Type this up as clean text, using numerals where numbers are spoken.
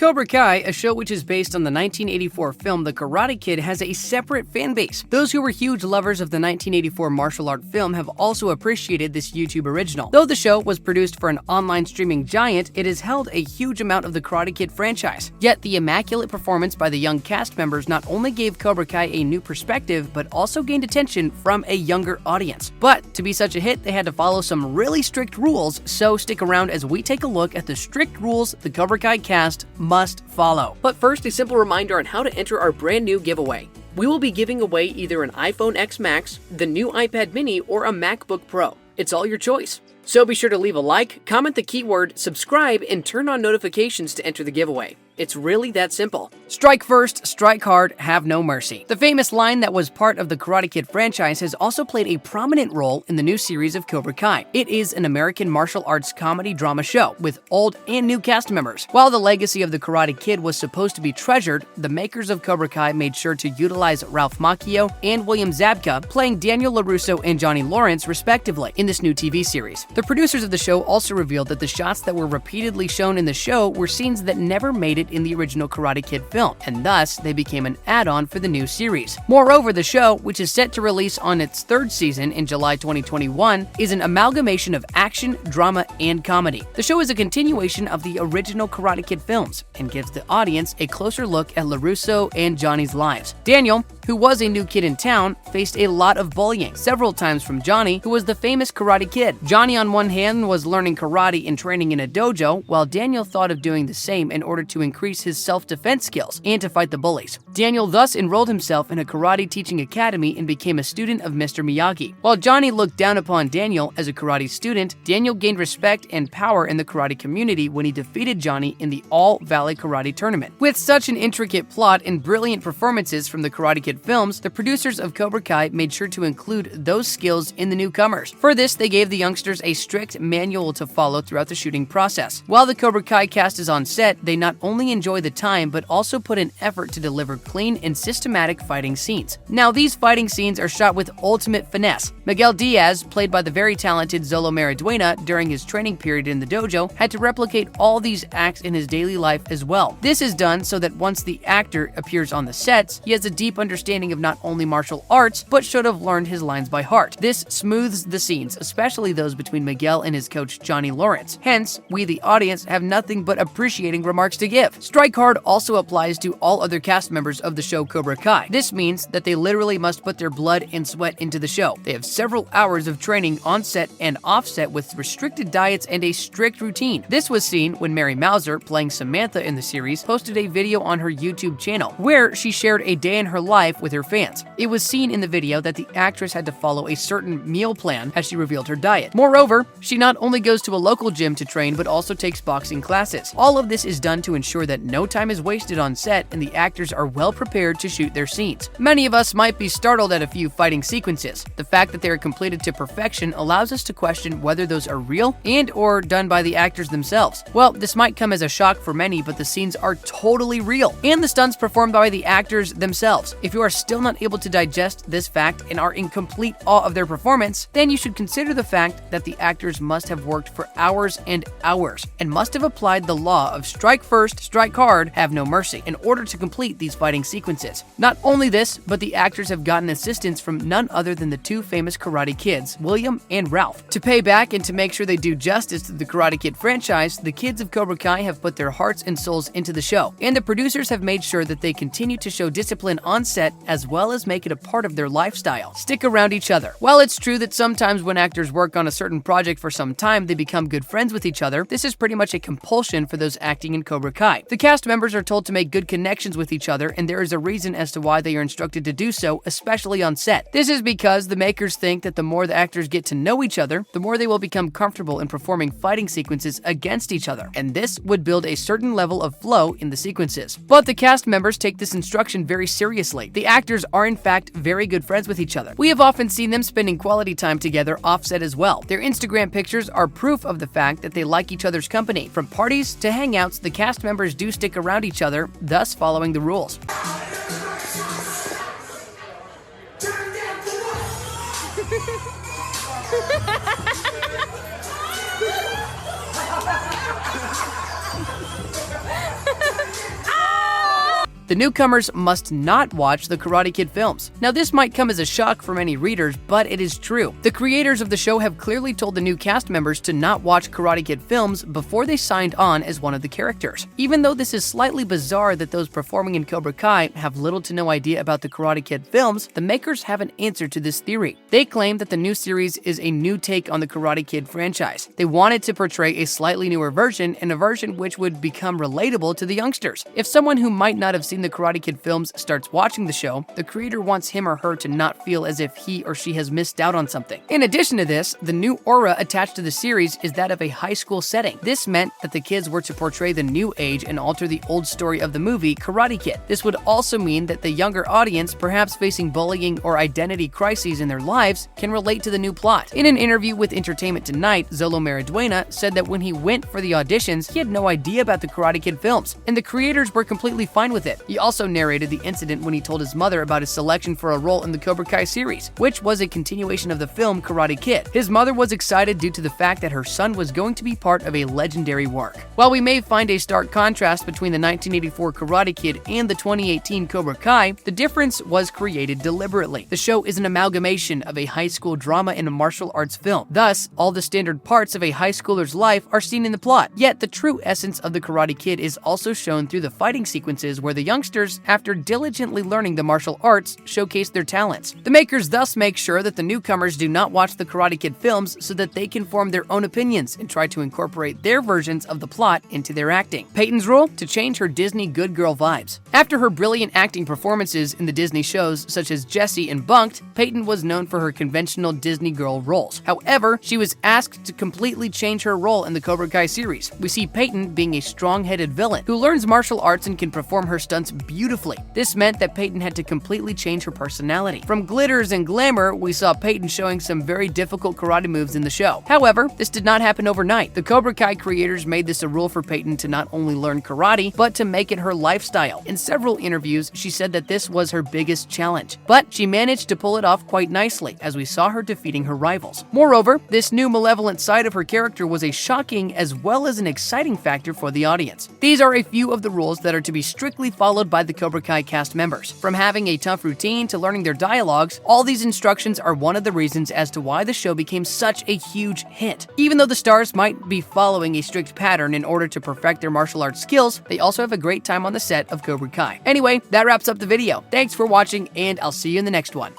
Cobra Kai, a show which is based on the 1984 film The Karate Kid, has a separate fan base. Those who were huge lovers of the 1984 martial art film have also appreciated this YouTube original. Though the show was produced for an online streaming giant, it has held a huge amount of the Karate Kid franchise. Yet the immaculate performance by the young cast members not only gave Cobra Kai a new perspective, but also gained attention from a younger audience. But to be such a hit, they had to follow some really strict rules, so stick around as we take a look at the strict rules the Cobra Kai cast must follow. But first, a simple reminder on how to enter our brand new giveaway. We will be giving away either an iPhone X Max, the new iPad mini, or a MacBook Pro. It's all your choice. So be sure to leave a like, comment the keyword, subscribe, and turn on notifications to enter the giveaway. It's really that simple. Strike first, strike hard, have no mercy. The famous line that was part of the Karate Kid franchise has also played a prominent role in the new series of Cobra Kai. It is an American martial arts comedy drama show with old and new cast members. While the legacy of the Karate Kid was supposed to be treasured, the makers of Cobra Kai made sure to utilize Ralph Macchio and William Zabka, playing Daniel LaRusso and Johnny Lawrence respectively, in this new TV series. The producers of the show also revealed that the shots that were repeatedly shown in the show were scenes that never made it in the original Karate Kid film, and thus they became an add-on for the new series. Moreover, the show, which is set to release on its third season in July 2021, is an amalgamation of action, drama, and comedy. The show is a continuation of the original Karate Kid films and gives the audience a closer look at LaRusso and Johnny's lives. Daniel, who was a new kid in town, faced a lot of bullying, several times from Johnny, who was the famous Karate Kid. Johnny, on one hand, was learning karate and training in a dojo, while Daniel thought of doing the same in order to increase his self-defense skills and to fight the bullies. Daniel thus enrolled himself in a karate teaching academy and became a student of Mr. Miyagi. While Johnny looked down upon Daniel as a karate student, Daniel gained respect and power in the karate community when he defeated Johnny in the All-Valley Karate Tournament. With such an intricate plot and brilliant performances from the Karate Kid films, the producers of Cobra Kai made sure to include those skills in the newcomers. For this, they gave the youngsters a strict manual to follow throughout the shooting process. While the Cobra Kai cast is on set, they not only enjoy the time, but also put an effort to deliver clean and systematic fighting scenes. Now, these fighting scenes are shot with ultimate finesse. Miguel Diaz, played by the very talented Zolo Mariduena during his training period in the dojo, had to replicate all these acts in his daily life as well. This is done so that once the actor appears on the sets, he has a deep understanding of not only martial arts, but should have learned his lines by heart. This smooths the scenes, especially those between Miguel and his coach Johnny Lawrence. Hence, we the audience have nothing but appreciating remarks to give. Strike hard also applies to all other cast members of the show Cobra Kai. This means that they literally must put their blood and sweat into the show. They have several hours of training on set and off set with restricted diets and a strict routine. This was seen when Mary Mauser, playing Samantha in the series, posted a video on her YouTube channel where she shared a day in her life with her fans. It was seen in the video that the actress had to follow a certain meal plan as she revealed her diet. Moreover, she not only goes to a local gym to train, but also takes boxing classes. All of this is done to ensure that no time is wasted on set and the actors are well prepared to shoot their scenes. Many of us might be startled at a few fighting sequences. The fact that they are completed to perfection allows us to question whether those are real and/or done by the actors themselves. Well, this might come as a shock for many, but the scenes are totally real, and the stunts performed by the actors themselves. If you are still not able to digest this fact and are in complete awe of their performance, then you should consider the fact that the actors must have worked for hours and hours and must have applied the law of strike first, strike hard, have no mercy in order to complete these fighting sequences. Not only this, but the actors have gotten assistance from none other than the two famous Karate Kids, William and Ralph. To pay back and to make sure they do justice to the Karate Kid franchise, the kids of Cobra Kai have put their hearts and souls into the show, and the producers have made sure that they continue to show discipline on set as well as make it a part of their lifestyle. Stick around each other. While it's true that sometimes when actors work on a certain project for some time, they become good friends with each other, this is pretty much a compulsion for those acting in Cobra Kai. The cast members are told to make good connections with each other, and there is a reason as to why they are instructed to do so, especially on set. This is because the makers think that the more the actors get to know each other, the more they will become comfortable in performing fighting sequences against each other, and this would build a certain level of flow in the sequences. But the cast members take this instruction very seriously. The actors are in fact very good friends with each other. We have often seen them spending quality time together off-set as well. Their Instagram pictures are proof of the fact that they like each other's company. From parties to hangouts, the cast members do stick around each other, thus following the rules. The newcomers must not watch the Karate Kid films. Now, this might come as a shock for many readers, but it is true. The creators of the show have clearly told the new cast members to not watch Karate Kid films before they signed on as one of the characters. Even though this is slightly bizarre that those performing in Cobra Kai have little to no idea about the Karate Kid films, the makers have an answer to this theory. They claim that the new series is a new take on the Karate Kid franchise. They wanted to portray a slightly newer version, and a version which would become relatable to the youngsters. If someone who might not have seen the Karate Kid films starts watching the show, the creator wants him or her to not feel as if he or she has missed out on something. In addition to this, the new aura attached to the series is that of a high school setting. This meant that the kids were to portray the new age and alter the old story of the movie Karate Kid. This would also mean that the younger audience, perhaps facing bullying or identity crises in their lives, can relate to the new plot. In an interview with Entertainment Tonight, Zolo Mariduena said that when he went for the auditions, he had no idea about the Karate Kid films, and the creators were completely fine with it. He also narrated the incident when he told his mother about his selection for a role in the Cobra Kai series, which was a continuation of the film Karate Kid. His mother was excited due to the fact that her son was going to be part of a legendary work. While we may find a stark contrast between the 1984 Karate Kid and the 2018 Cobra Kai, the difference was created deliberately. The show is an amalgamation of a high school drama and a martial arts film. Thus, all the standard parts of a high schooler's life are seen in the plot. Yet, the true essence of the Karate Kid is also shown through the fighting sequences where the youngsters, after diligently learning the martial arts, showcase their talents. The makers thus make sure that the newcomers do not watch the Karate Kid films so that they can form their own opinions and try to incorporate their versions of the plot into their acting. Peyton's rule? To change her Disney good girl vibes. After her brilliant acting performances in the Disney shows such as Jessie and Bunked, Peyton was known for her conventional Disney girl roles. However, she was asked to completely change her role in the Cobra Kai series. We see Peyton being a strong-headed villain who learns martial arts and can perform her stunts beautifully. This meant that Peyton had to completely change her personality. From glitters and glamour, we saw Peyton showing some very difficult karate moves in the show. However, this did not happen overnight. The Cobra Kai creators made this a rule for Peyton to not only learn karate, but to make it her lifestyle. In several interviews, she said that this was her biggest challenge, but she managed to pull it off quite nicely as we saw her defeating her rivals. Moreover, this new malevolent side of her character was a shocking as well as an exciting factor for the audience. These are a few of the rules that are to be strictly followed by the Cobra Kai cast members. From having a tough routine to learning their dialogues, all these instructions are one of the reasons as to why the show became such a huge hit. Even though the stars might be following a strict pattern in order to perfect their martial arts skills, they also have a great time on the set of Cobra Kai. Anyway, that wraps up the video. Thanks for watching, and I'll see you in the next one.